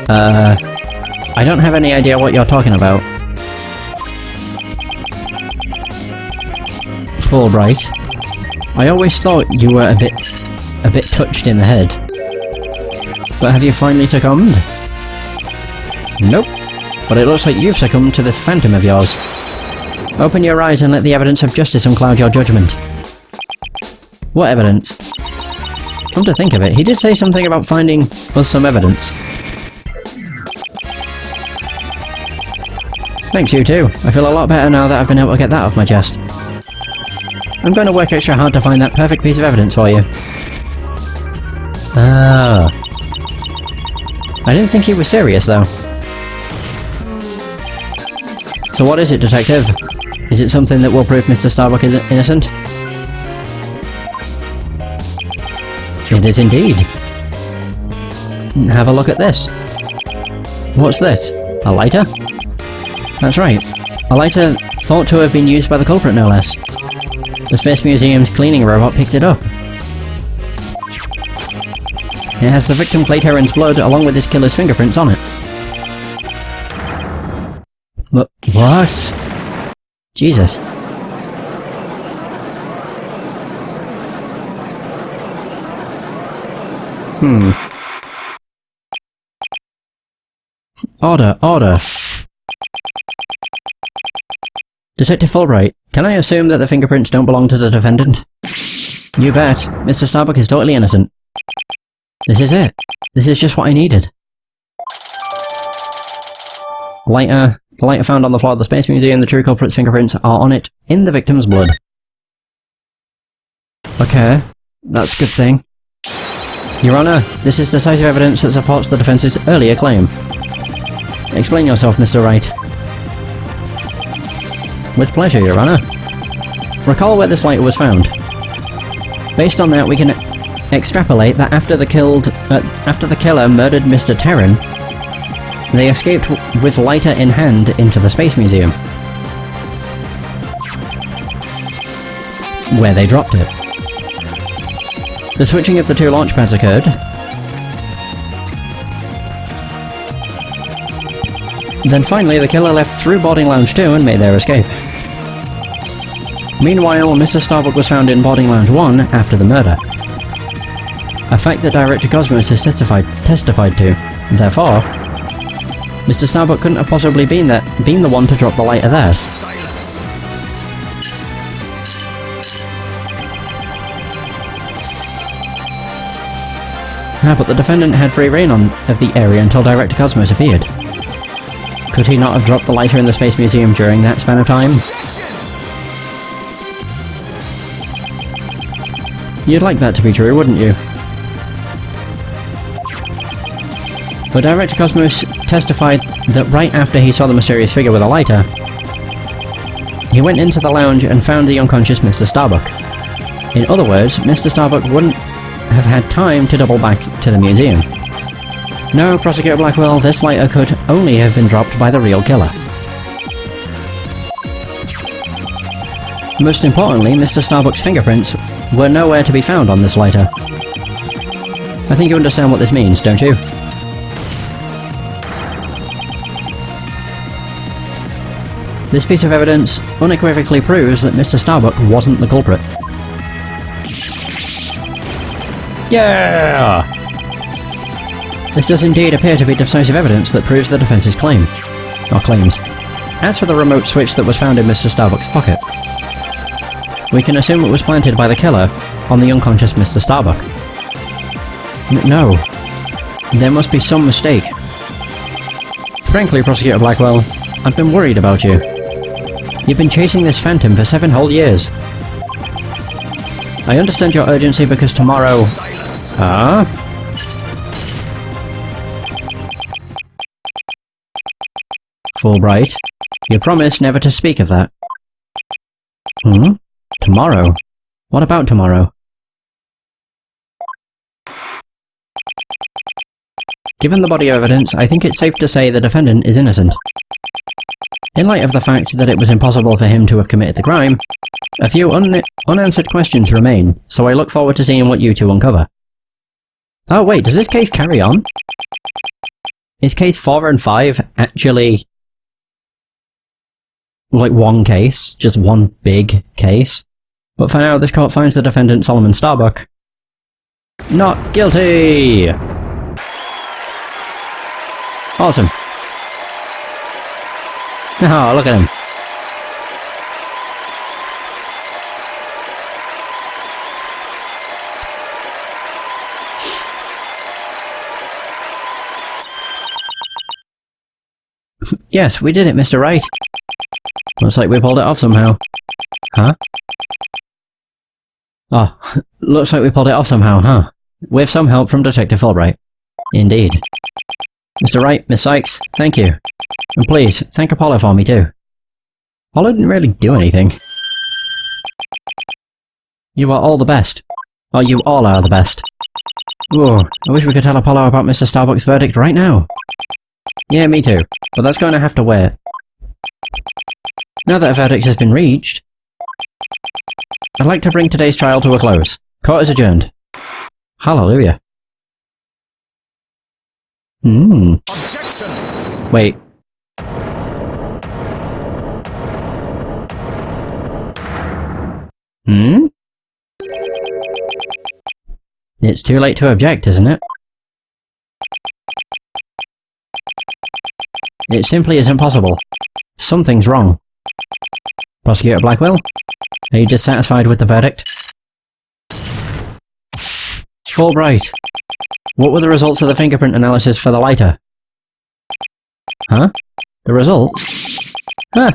I don't have any idea what you're talking about. Fulbright. I always thought you were a bit touched in the head. But have you finally succumbed? Nope. But it looks like you've succumbed to this phantom of yours. Open your eyes and let the evidence of justice uncloud your judgment. What evidence? Come to think of it, he did say something about finding us some evidence. Thanks, you too. I feel a lot better now that I've been able to get that off my chest. I'm going to work extra hard to find that perfect piece of evidence for you. Ah. I didn't think he was serious, though. So what is it, Detective? Is it something that will prove Mr. Starbuck is innocent? It is indeed. Have a look at this. What's this? A lighter? That's right. A lighter thought to have been used by the culprit, no less. The Space Museum's cleaning robot picked it up. It has the victim Clay Heron's blood along with his killer's fingerprints on it. But what? Jesus. Order. Detective Fulbright, can I assume that the fingerprints don't belong to the defendant? You bet. Mr. Starbuck is totally innocent. This is it. This is just what I needed. The lighter found on the floor of the Space Museum, the true culprit's fingerprints are on it, in the victim's blood. Okay, that's a good thing. Your Honor, this is decisive evidence that supports the defense's earlier claim. Explain yourself, Mr. Wright. With pleasure, Your Honor. Recall where this lighter was found. Based on that, we can extrapolate that after the killer murdered Mr. Terran, they escaped with lighter in hand into the Space Museum, where they dropped it. The switching of the two launch pads occurred. Then finally, the killer left through boarding lounge 2 and made their escape. Meanwhile, Mr. Starbuck was found in boarding lounge 1 after the murder. A fact that Director Cosmos has testified to. Therefore, Mr. Starbuck couldn't have possibly been the one to drop the lighter there. Silence. But the defendant had free reign of the area until Director Cosmos appeared. Could he not have dropped the lighter in the Space Museum during that span of time? You'd like that to be true, wouldn't you? But Director Cosmos testified that right after he saw the mysterious figure with a lighter, he went into the lounge and found the unconscious Mr. Starbuck. In other words, Mr. Starbuck wouldn't have had time to double back to the museum. No, Prosecutor Blackwell, this lighter could only have been dropped by the real killer. Most importantly, Mr. Starbuck's fingerprints were nowhere to be found on this lighter. I think you understand what this means, don't you? This piece of evidence unequivocally proves that Mr. Starbuck wasn't the culprit. Yeah! This does indeed appear to be decisive evidence that proves the defense's claim. Or claims. As for the remote switch that was found in Mr. Starbuck's pocket, we can assume it was planted by the killer on the unconscious Mr. Starbuck. No. There must be some mistake. Frankly, Prosecutor Blackwell, I've been worried about you. You've been chasing this phantom for 7 whole years. I understand your urgency because tomorrow... Fulbright, you promised never to speak of that. Tomorrow? What about tomorrow? Given the body of evidence, I think it's safe to say the defendant is innocent. In light of the fact that it was impossible for him to have committed the crime, a few unanswered questions remain, so I look forward to seeing what you two uncover. Oh wait, does this case carry on? Is case 4 and 5 actually like one case? Just one big case? But for now, this court finds the defendant Solomon Starbuck not guilty! Awesome. Oh, look at him. Yes, we did it, Mr. Wright. Looks like we pulled it off somehow. Huh? Oh, looks like we pulled it off somehow, huh? With some help from Detective Fulbright. Indeed. Mr. Wright, Miss Cykes, thank you. And please, thank Apollo for me too. Apollo didn't really do anything. You are all the best. Oh, you all are the best. Whoa, I wish we could tell Apollo about Mr. Starbuck's verdict right now. Yeah, me too. But that's going to have to wait. Now that a verdict has been reached, I'd like to bring today's trial to a close. Court is adjourned. Hallelujah. Objection! Wait. It's too late to object, isn't it? It simply isn't possible. Something's wrong. Prosecutor Blackwell? Are you dissatisfied with the verdict? Fulbright. What were the results of the fingerprint analysis for the lighter? Huh? The results? Huh.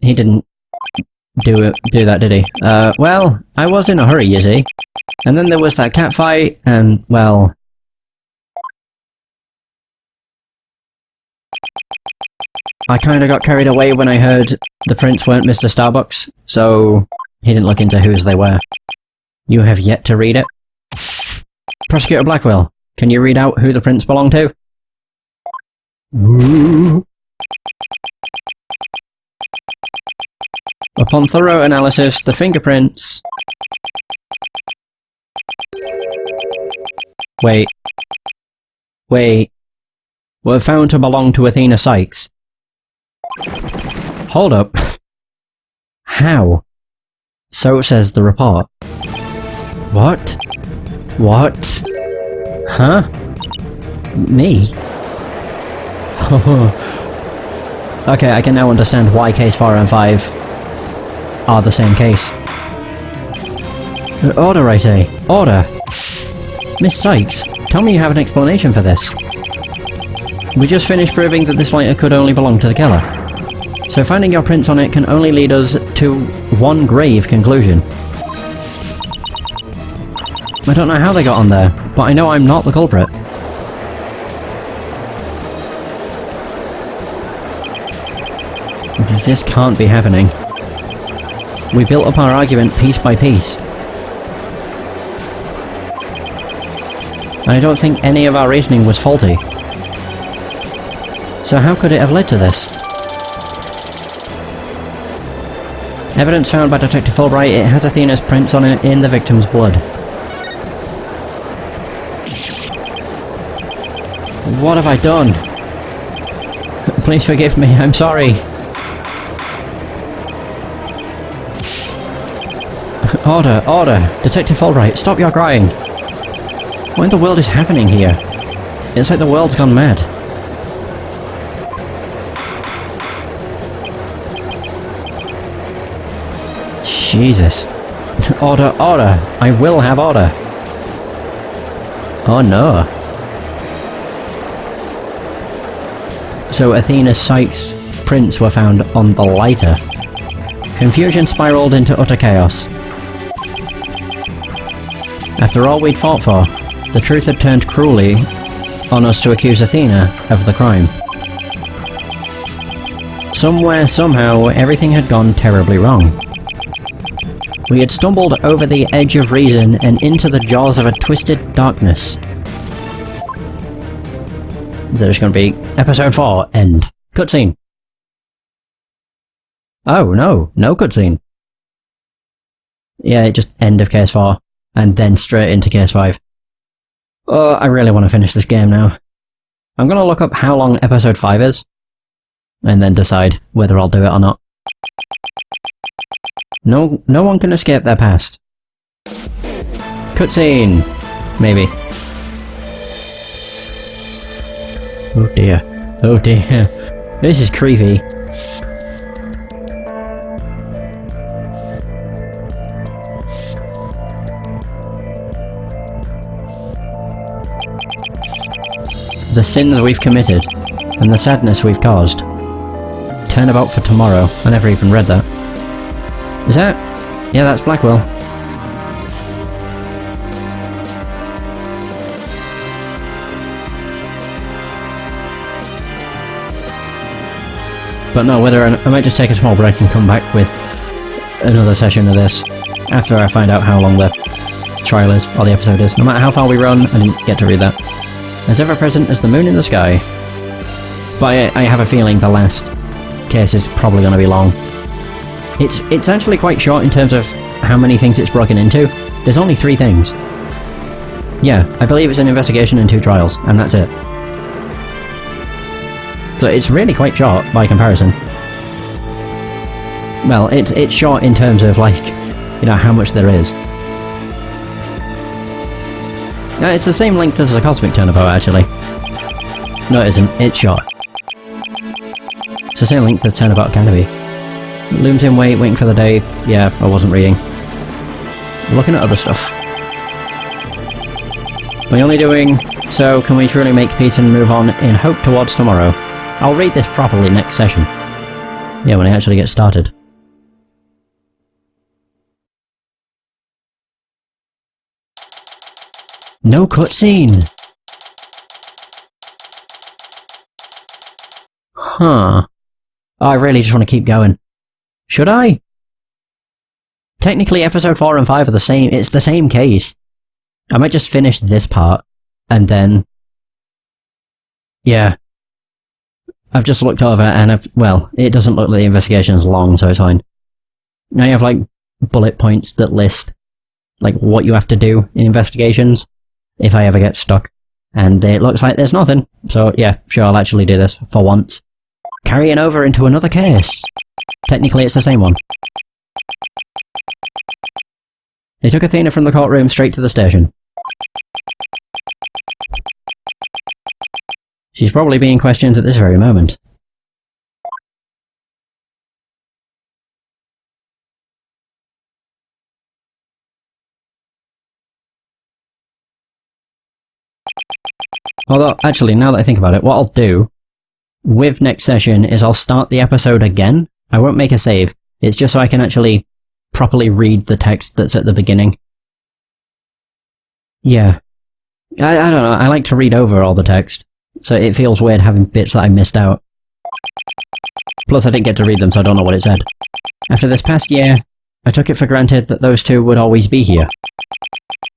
He didn't do that, did he? Well, I was in a hurry, you see. And then there was that cat fight, and, well... I kinda got carried away when I heard the prints weren't Mr. Starbuck's, so he didn't look into whose they were. You have yet to read it? Prosecutor Blackwell, can you read out who the prints belong to? Ooh. Upon thorough analysis, the fingerprints... Wait, were found to belong to Athena Cykes. Hold up. How? So says the report. What? What? Huh? Me? Okay, I can now understand why case 4 and 5 are the same case. Order, I say. Order! Miss Cykes, tell me you have an explanation for this. We just finished proving that this lighter could only belong to the killer. So finding your prints on it can only lead us to one grave conclusion. I don't know how they got on there, but I know I'm not the culprit. This can't be happening. We built up our argument piece by piece. And I don't think any of our reasoning was faulty. So how could it have led to this? Evidence found by Detective Fulbright, it has Athena's prints on it in the victim's blood. What have I done? Please forgive me, I'm sorry. Order, order! Detective Fulbright, stop your crying! What in the world is happening here? It's like the world's gone mad. Jesus. Order, order! I will have order! Oh no. So Athena Cykes' prints were found on the lighter. Confusion spiraled into utter chaos. After all we'd fought for, the truth had turned cruelly on us to accuse Athena of the crime. Somewhere, somehow, everything had gone terribly wrong. We had stumbled over the edge of reason and into the jaws of a twisted darkness. Is there just going to be episode 4, end? Cutscene. Oh, no. No cutscene. Yeah, just end of case 4. And then straight into case 5. Oh, I really want to finish this game now. I'm gonna look up how long episode 5 is, and then decide whether I'll do it or not. No one can escape their past. Cutscene! Maybe. Oh dear. Oh dear. This is creepy. The sins we've committed, and the sadness we've caused. Turnabout for tomorrow. I never even read that. Is that? Yeah, that's Blackwell. But no, I might just take a small break and come back with another session of this after I find out how long the trial is, or the episode is. No matter how far we run, I didn't get to read that. As ever present as the moon in the sky. But I have a feeling the last case is probably going to be long. It's actually quite short in terms of how many things it's broken into. There's only 3 things. Yeah, I believe it's an investigation and 2 trials, and that's it. So it's really quite short by comparison. Well, it's short in terms of, like, you know, how much there is. It's the same length as a Cosmic Turnabout, actually. No, it isn't. It's short. It's the same length that Turnabout can be. Looms in wait, waiting for the day. Yeah, I wasn't reading. Looking at other stuff. We're only doing so can we truly make peace and move on in hope towards tomorrow. I'll read this properly next session. Yeah, when I actually get started. No cutscene! Huh. Oh, I really just want to keep going. Should I? Technically, episode 4 and 5 are the same. It's the same case. I might just finish this part, and then... Yeah. I've just looked over, and well, it doesn't look like the investigation is long, so it's fine. Now you have, like, bullet points that list, like, what you have to do in investigations, if I ever get stuck. And it looks like there's nothing, so yeah, sure, I'll actually do this, for once. Carrying over into another case. Technically, it's the same one. They took Athena from the courtroom straight to the station. She's probably being questioned at this very moment. Although, actually, now that I think about it, what I'll do with next session is I'll start the episode again. I won't make a save. It's just so I can actually properly read the text that's at the beginning. Yeah. I don't know, I like to read over all the text, so it feels weird having bits that I missed out. Plus I didn't get to read them, so I don't know what it said. After this past year, I took it for granted that those two would always be here.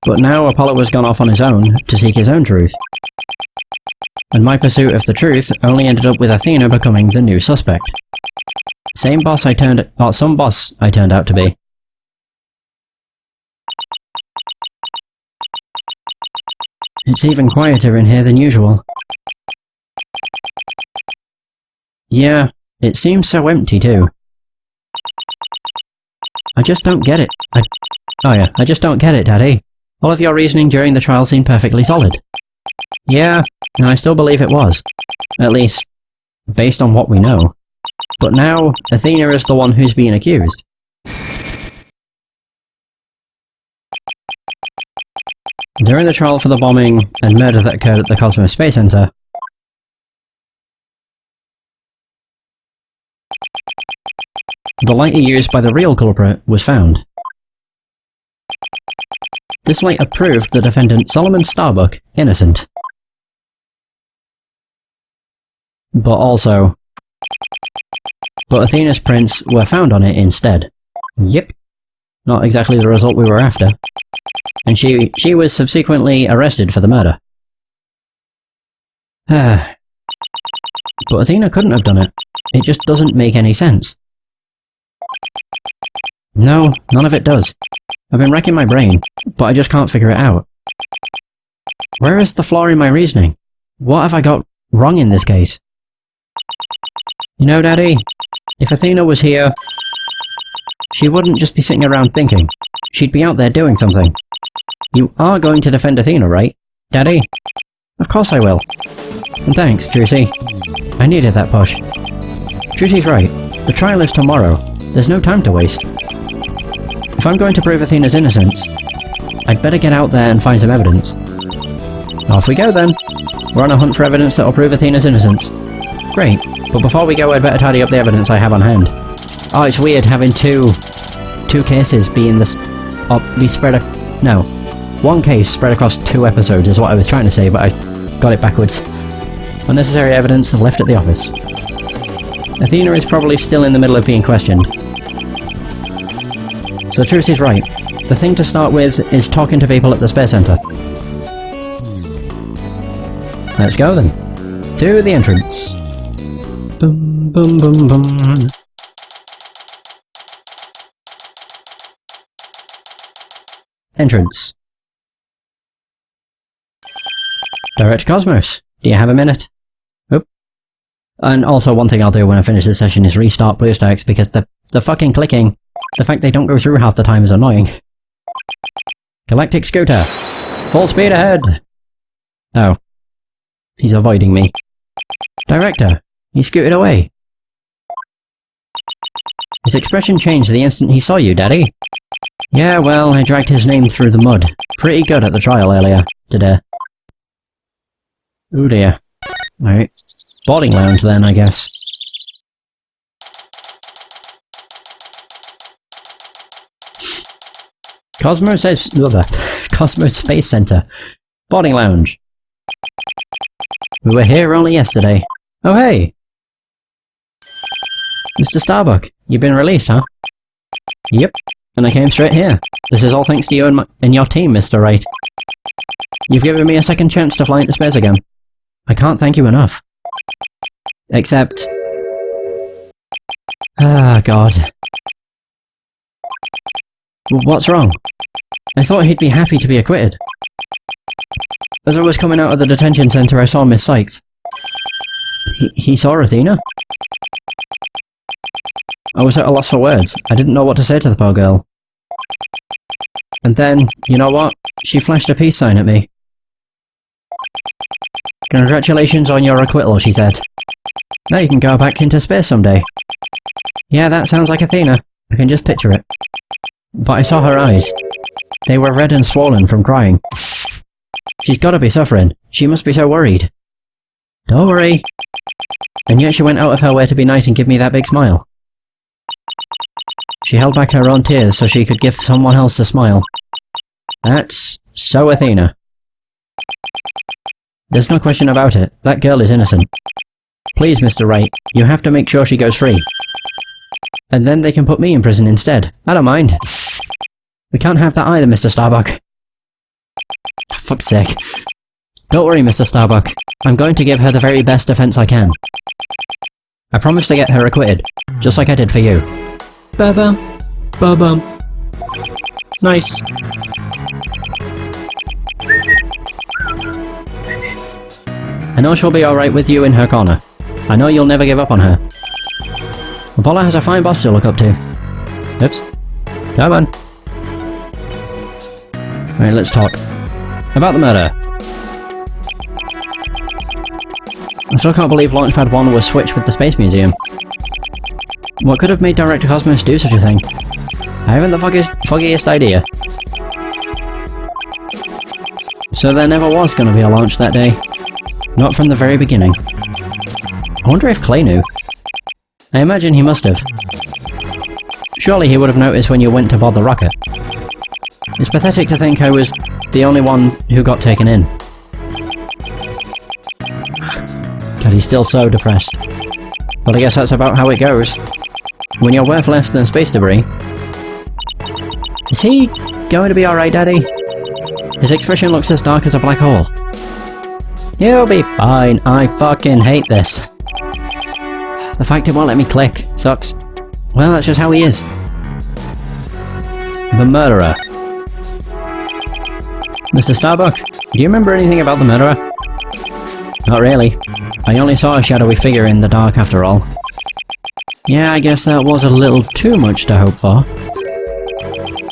But now Apollo has gone off on his own to seek his own truth. And my pursuit of the truth only ended up with Athena becoming the new suspect. Some boss I turned out to be. It's even quieter in here than usual. Yeah, it seems so empty too. I just don't get it. I just don't get it, Daddy. All of your reasoning during the trial seemed perfectly solid. Yeah, and I still believe it was. At least, based on what we know. But now, Athena is the one who's being accused. During the trial for the bombing and murder that occurred at the Cosmos Space Center, the lighter used by the real culprit was found. This lighter proved the defendant Solomon Starbuck innocent. But Athena's prints were found on it instead. Yep. Not exactly the result we were after. And she was subsequently arrested for the murder. But Athena couldn't have done it. It just doesn't make any sense. No, none of it does. I've been racking my brain, but I just can't figure it out. Where is the flaw in my reasoning? What have I got wrong in this case. You know, Daddy, if Athena was here, she wouldn't just be sitting around thinking. She'd be out there doing something. You are going to defend Athena, right, Daddy? Of course I will. And thanks, Trucy. I needed that push. Trucy's right. The trial is tomorrow. There's no time to waste. If I'm going to prove Athena's innocence, I'd better get out there and find some evidence. Off we go then. We're on a hunt for evidence that'll prove Athena's innocence. Great, but before we go I'd better tidy up the evidence I have on hand. Oh, it's weird having two cases being one case spread across 2 episodes is what I was trying to say, but I got it backwards. Unnecessary evidence left at the office. Athena is probably still in the middle of being questioned. So Trucy's right. The thing to start with is talking to people at the Space Center. Let's go then. To the entrance. Boom, boom, boom, boom. Entrance. Director Cosmos, do you have a minute? Oop. And also one thing I'll do when I finish this session is restart BlueStacks because the fucking clicking, the fact they don't go through half the time is annoying. Galactic Scooter. Full speed ahead! Oh. He's avoiding me. Director, he scooted away. His expression changed the instant he saw you, Daddy. Yeah, well, I dragged his name through the mud. Pretty good at the trial earlier today. Oh dear. Alright. Boarding lounge then, I guess. Cosmos Space Center. Boarding lounge. We were here only yesterday. Oh hey! Mr. Starbuck, you've been released, huh? Yep, and I came straight here. This is all thanks to you and your team, Mr. Wright. You've given me a second chance to fly into space again. I can't thank you enough. Except... Ah, God. What's wrong? I thought he'd be happy to be acquitted. As I was coming out of the detention center, I saw Miss Cykes. He saw Athena? I was at a loss for words. I didn't know what to say to the poor girl. And then, you know what? She flashed a peace sign at me. Congratulations on your acquittal, she said. Now you can go back into space someday. Yeah, that sounds like Athena. I can just picture it. But I saw her eyes. They were red and swollen from crying. She's gotta be suffering. She must be so worried. Don't worry. And yet she went out of her way to be nice and give me that big smile. She held back her own tears so she could give someone else a smile. That's so Athena. There's no question about it. That girl is innocent. Please, Mr. Wright, you have to make sure she goes free. And then they can put me in prison instead. I don't mind. We can't have that either, Mr. Starbuck. For fuck's sake. Don't worry, Mr. Starbuck. I'm going to give her the very best defense I can. I promise to get her acquitted, just like I did for you. Ba-bum. Ba-bum. Nice. I know she'll be alright with you in her corner. I know you'll never give up on her. Apollo has a fine boss to look up to. Oops. Come on. Alright, let's talk. About the murder. I still can't believe Launchpad 1 was switched with the Space Museum. What could have made Director Cosmos do such a thing? I haven't the foggiest idea. So there never was going to be a launch that day. Not from the very beginning. I wonder if Clay knew. I imagine he must have. Surely he would have noticed when you went to board the rocket. It's pathetic to think I was the only one who got taken in. God, he's still so depressed. But I guess that's about how it goes. When you're worth less than space debris. Is he going to be alright, Daddy? His expression looks as dark as a black hole. He'll be fine. I fucking hate this. The fact it won't let me click sucks. Well, that's just how he is. The murderer. Mr. Starbuck, do you remember anything about the murderer? Not really. I only saw a shadowy figure in the dark after all. Yeah, I guess that was a little too much to hope for.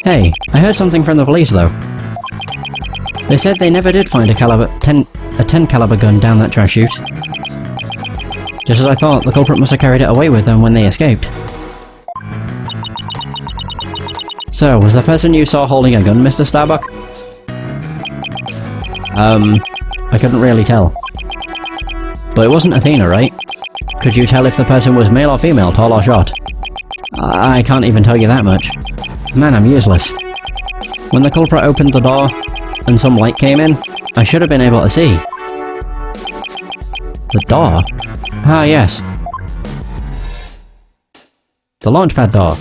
Hey, I heard something from the police though. They said they never did find a 10 caliber gun down that trash chute. Just as I thought, the culprit must have carried it away with them when they escaped. So, was the person you saw holding a gun, Mr. Starbuck? I couldn't really tell. But it wasn't Athena, right? Could you tell if the person was male or female, tall or short? I can't even tell you that much. Man, I'm useless. When the culprit opened the door, and some light came in, I should have been able to see. The door? Ah, yes. The launchpad door.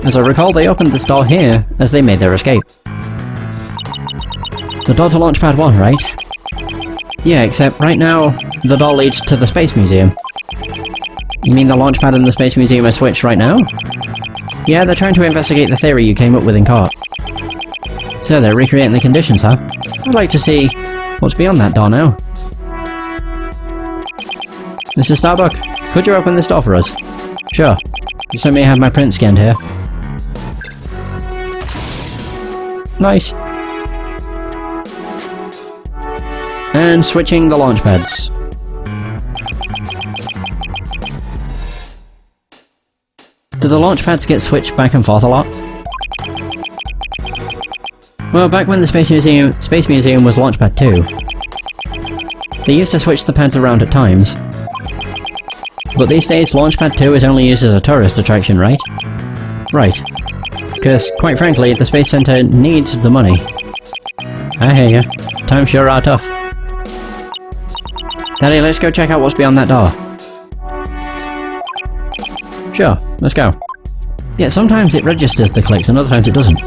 As I recall, they opened this door here as they made their escape. The door to Launchpad 1, right? Yeah, except right now, the door leads to the Space Museum. You mean the Launchpad and the Space Museum are switched right now? Yeah, they're trying to investigate the theory you came up with in court. So they're recreating the conditions, huh? I'd like to see what's beyond that door now. Mr. Starbuck, could you open this door for us? Sure. Just let me have my print scanned here. Nice. And switching the launch pads. Do the launch pads get switched back and forth a lot? Well, back when the Space Museum was Launchpad 2, they used to switch the pads around at times. But these days, Launchpad 2 is only used as a tourist attraction, right? Right. Because, quite frankly, the Space Center needs the money. I hear ya. Times sure are tough. Daddy, let's go check out what's beyond that door. Sure, let's go. Yeah, sometimes it registers the clicks and other times it doesn't.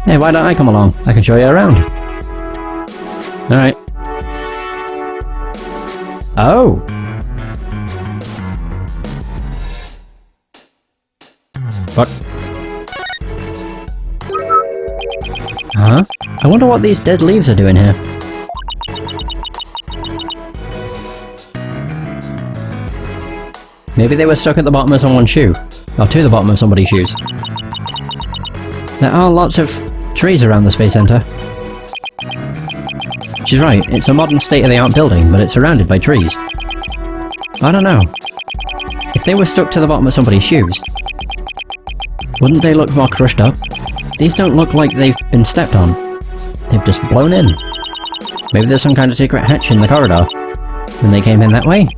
Hey, why don't I come along? I can show you around. Alright. Oh! What? Huh? I wonder what these dead leaves are doing here. Maybe they were stuck at the bottom of someone's shoe. Or to the bottom of somebody's shoes. There are lots of trees around the Space Center. She's right, it's a modern state-of-the-art building, but it's surrounded by trees. I don't know. If they were stuck to the bottom of somebody's shoes, wouldn't they look more crushed up? These don't look like they've been stepped on. They've just blown in. Maybe there's some kind of secret hatch in the corridor, and they came in that way?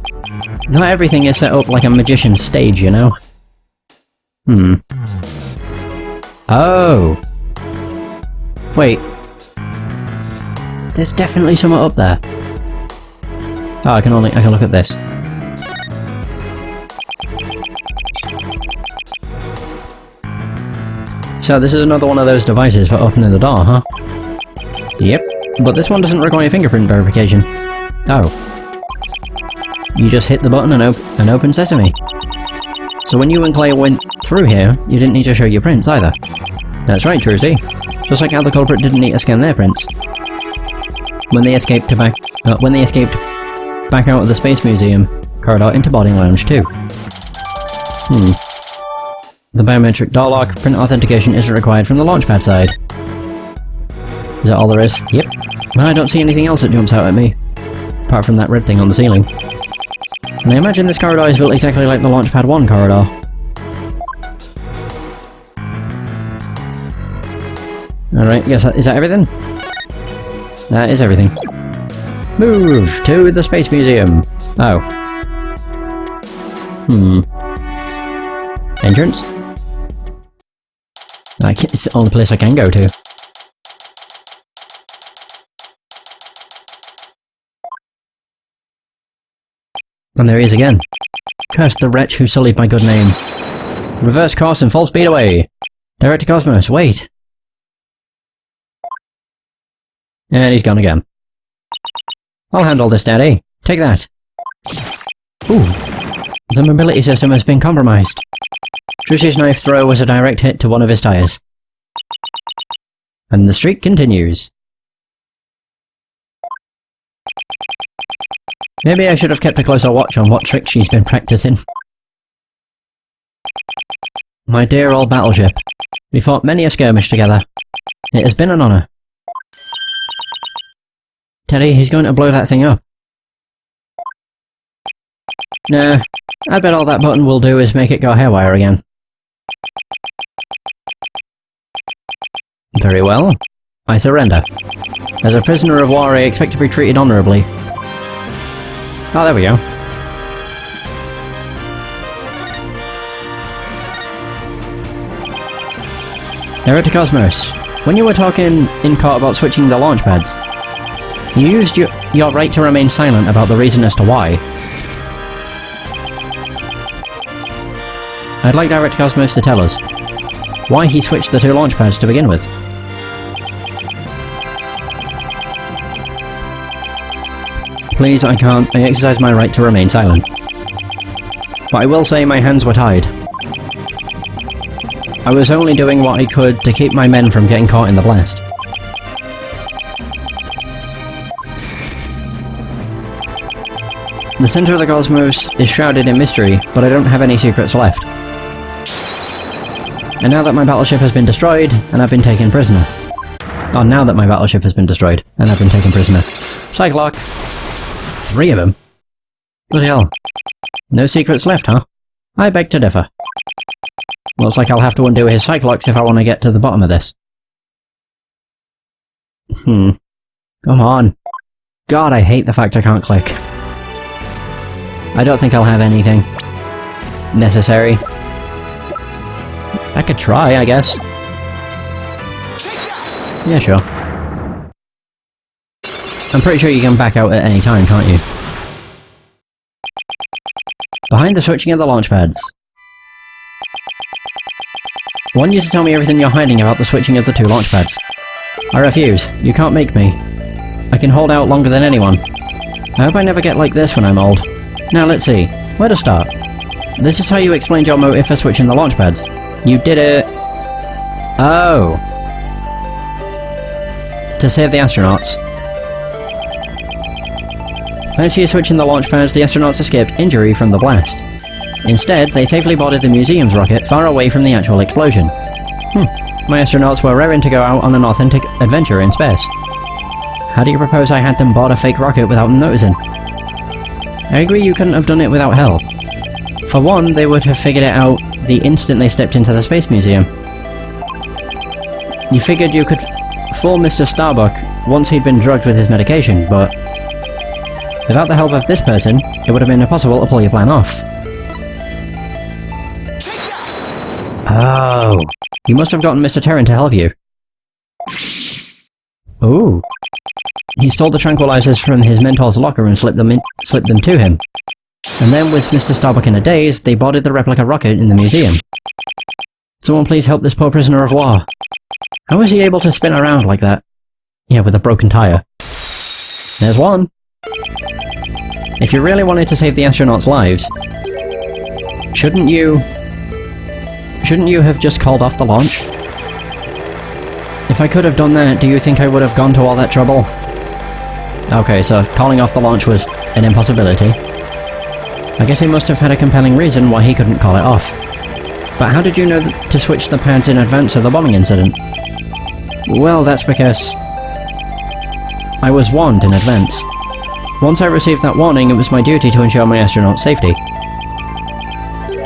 Not everything is set up like a magician's stage, you know? Oh! Wait. There's definitely something up there. Oh, I can look at this. So this is another one of those devices for opening the door, huh? Yep. But this one doesn't require fingerprint verification. Oh. You just hit the button and open sesame. So when you and Clay went through here, you didn't need to show your prints either. That's right, Trucy. Just like how the culprit didn't need to scan their prints. When they escaped back out of the Space Museum corridor into Boarding Lounge 2. The biometric door lock print authentication isn't required from the launchpad side. Is that all there is? Yep. Well, I don't see anything else that jumps out at me. Apart from that red thing on the ceiling. And I imagine this corridor is built exactly like the Launchpad 1 corridor. Alright, yes, is that everything? That is everything. Move to the Space Museum. Oh. Entrance? It's the only place I can go to. And there he is again. Curse the wretch who sullied my good name. Reverse course and full speed away. Direct to Cosmos, wait. And he's gone again. I'll handle this, Daddy. Take that. Ooh. The mobility system has been compromised. Trucy's knife throw was a direct hit to one of his tires. And the streak continues. Maybe I should have kept a closer watch on what tricks she's been practicing. My dear old battleship. We fought many a skirmish together. It has been an honour. Teddy, he's going to blow that thing up. Nah, I bet all that button will do is make it go haywire again. Very well. I surrender. As a prisoner of war, I expect to be treated honourably. Oh, there we go. Ereticosmos, when you were talking in court about switching the launch pads, you used your right to remain silent about the reason as to why. I'd like Ereticosmos to tell us why he switched the two launch pads to begin with. Please, I can't. I exercise my right to remain silent. But I will say my hands were tied. I was only doing what I could to keep my men from getting caught in the blast. The center of the cosmos is shrouded in mystery, but I don't have any secrets left. And now that my battleship has been destroyed, and I've been taken prisoner. Oh, now that my battleship has been destroyed, and I've been taken prisoner. Psychlock! 3 of them? Bloody hell. No secrets left, huh? I beg to differ. Looks like I'll have to undo his Cyclops if I want to get to the bottom of this. Come on. God, I hate the fact I can't click. I don't think I'll have anything necessary. I could try, I guess. Yeah, sure. I'm pretty sure you can back out at any time, can't you? Behind the switching of the launch pads. I want you to tell me everything you're hiding about the switching of the two launch pads. I refuse. You can't make me. I can hold out longer than anyone. I hope I never get like this when I'm old. Now let's see. Where to start? This is how you explained your motive for switching the launch pads. You did it... Oh. To save the astronauts. Thanks to you switching the launch pads, the astronauts escaped injury from the blast. Instead, they safely boarded the museum's rocket far away from the actual explosion. My astronauts were raring to go out on an authentic adventure in space. How do you propose I had them board a fake rocket without them noticing? I agree you couldn't have done it without help. For one, they would have figured it out the instant they stepped into the Space Museum. You figured you could fool Mr. Starbuck once he'd been drugged with his medication, but without the help of this person, it would have been impossible to pull your plan off. Oh, you must have gotten Mr. Terran to help you. Ooh. He stole the tranquilizers from his mentor's locker and slipped them to him. And then, with Mr. Starbuck in a daze, they boarded the replica rocket in the museum. Someone please help this poor prisoner of war. How was he able to spin around like that? Yeah, with a broken tire. There's one. If you really wanted to save the astronauts' lives, shouldn't you have just called off the launch? If I could have done that, do you think I would have gone to all that trouble? Okay, so calling off the launch was an impossibility. I guess he must have had a compelling reason why he couldn't call it off. But how did you know to switch the pads in advance of the bombing incident? Well, that's because I was warned in advance. Once I received that warning, it was my duty to ensure my astronauts' safety.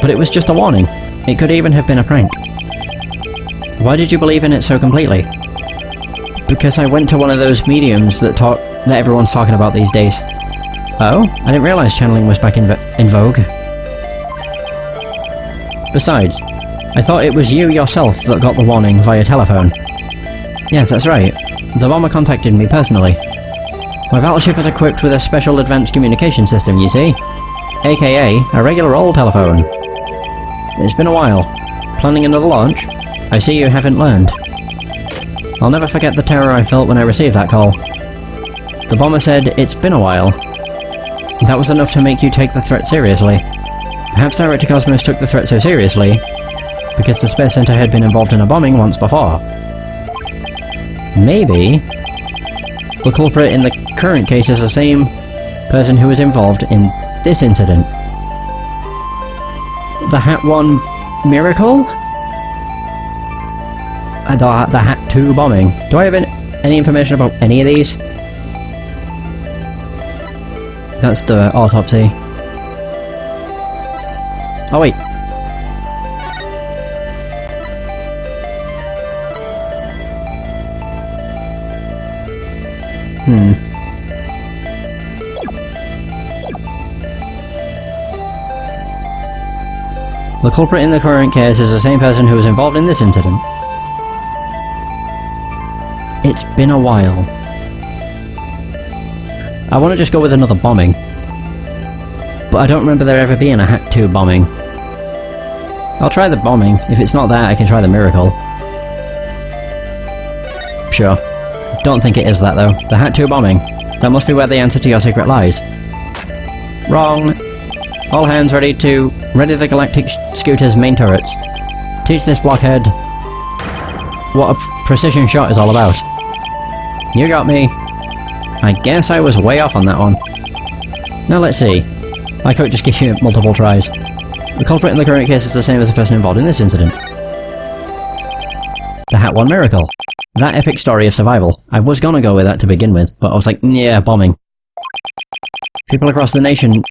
But it was just a warning. It could even have been a prank. Why did you believe in it so completely? Because I went to one of those mediums that everyone's talking about these days. Oh? I didn't realize channeling was back in vogue. Besides, I thought it was you yourself that got the warning via telephone. Yes, that's right. The bomber contacted me personally. My battleship is equipped with a special advanced communication system, you see? AKA, a regular old telephone. It's been a while. Planning another launch? I see you haven't learned. I'll never forget the terror I felt when I received that call. The bomber said, "It's been a while." That was enough to make you take the threat seriously. Perhaps Ereticosmos took the threat so seriously because the Space Center had been involved in a bombing once before. Maybe the culprit in the current case is the same person who was involved in this incident. The Hat 1 miracle? The Hat 2 bombing. Do I have any information about any of these? That's the autopsy. Oh wait. The culprit in the current case is the same person who was involved in this incident. It's been a while. I want to just go with another bombing. But I don't remember there ever being a Hat 2 bombing. I'll try the bombing. If it's not that, I can try the miracle. Sure. Don't think it is that though. The Hat 2 bombing. That must be where the answer to your secret lies. Wrong. All hands ready the Galactic Scooter's main turrets. Teach this blockhead what a precision shot is all about. You got me. I guess I was way off on that one. Now let's see. I could just give you multiple tries. The culprit in the current case is the same as the person involved in this incident. The Hat 1 miracle. That epic story of survival. I was gonna go with that to begin with, but I was like, yeah, bombing. People across the nation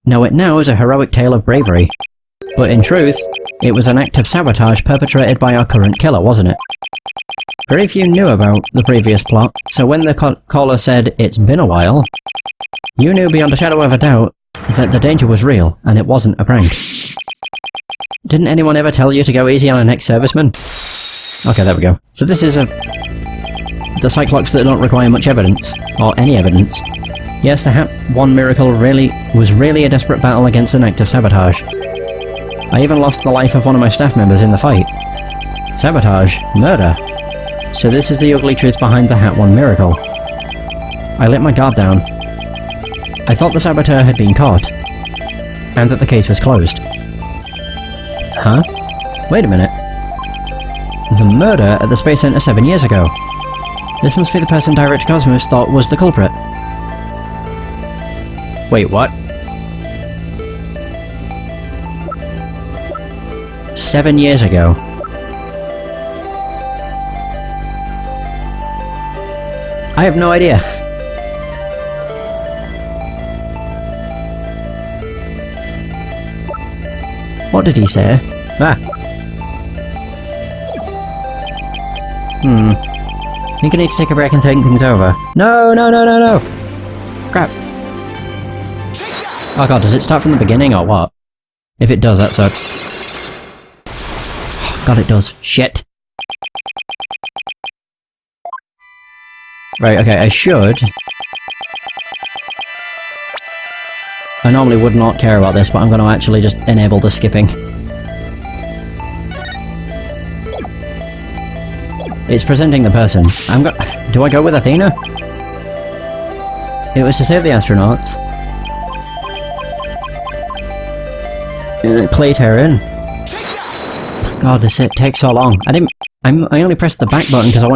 know it now as a heroic tale of bravery. But in truth, it was an act of sabotage perpetrated by our current killer, wasn't it? Very few knew about the previous plot, so when the caller said it's been a while, you knew beyond a shadow of a doubt that the danger was real, and it wasn't a prank. Didn't anyone ever tell you to go easy on an ex-serviceman? Okay, there we go. So this is the Cyclops that don't require much evidence, or any evidence. Yes, the Hat 1 miracle was really a desperate battle against an act of sabotage. I even lost the life of one of my staff members in the fight. Sabotage? Murder? So this is the ugly truth behind the Hat 1 miracle. I let my guard down. I thought the saboteur had been caught, and that the case was closed. Huh? Wait a minute. The murder at the Space Center 7 years ago. This must be the person Direct Cosmos thought was the culprit. Wait, what? 7 years ago. I have no idea. What did he say? Ah. I think I need to take a break and think things over. No, no, no, no, no! Crap. Oh god, does it start from the beginning or what? If it does, that sucks. God, it does. Shit. Right, okay, I should... I normally would not care about this, but I'm going to actually just enable the skipping. It's presenting the person. Do I go with Athena? It was to save the astronauts. Play Terran. God, this takes so long. I only pressed the back button because I wanted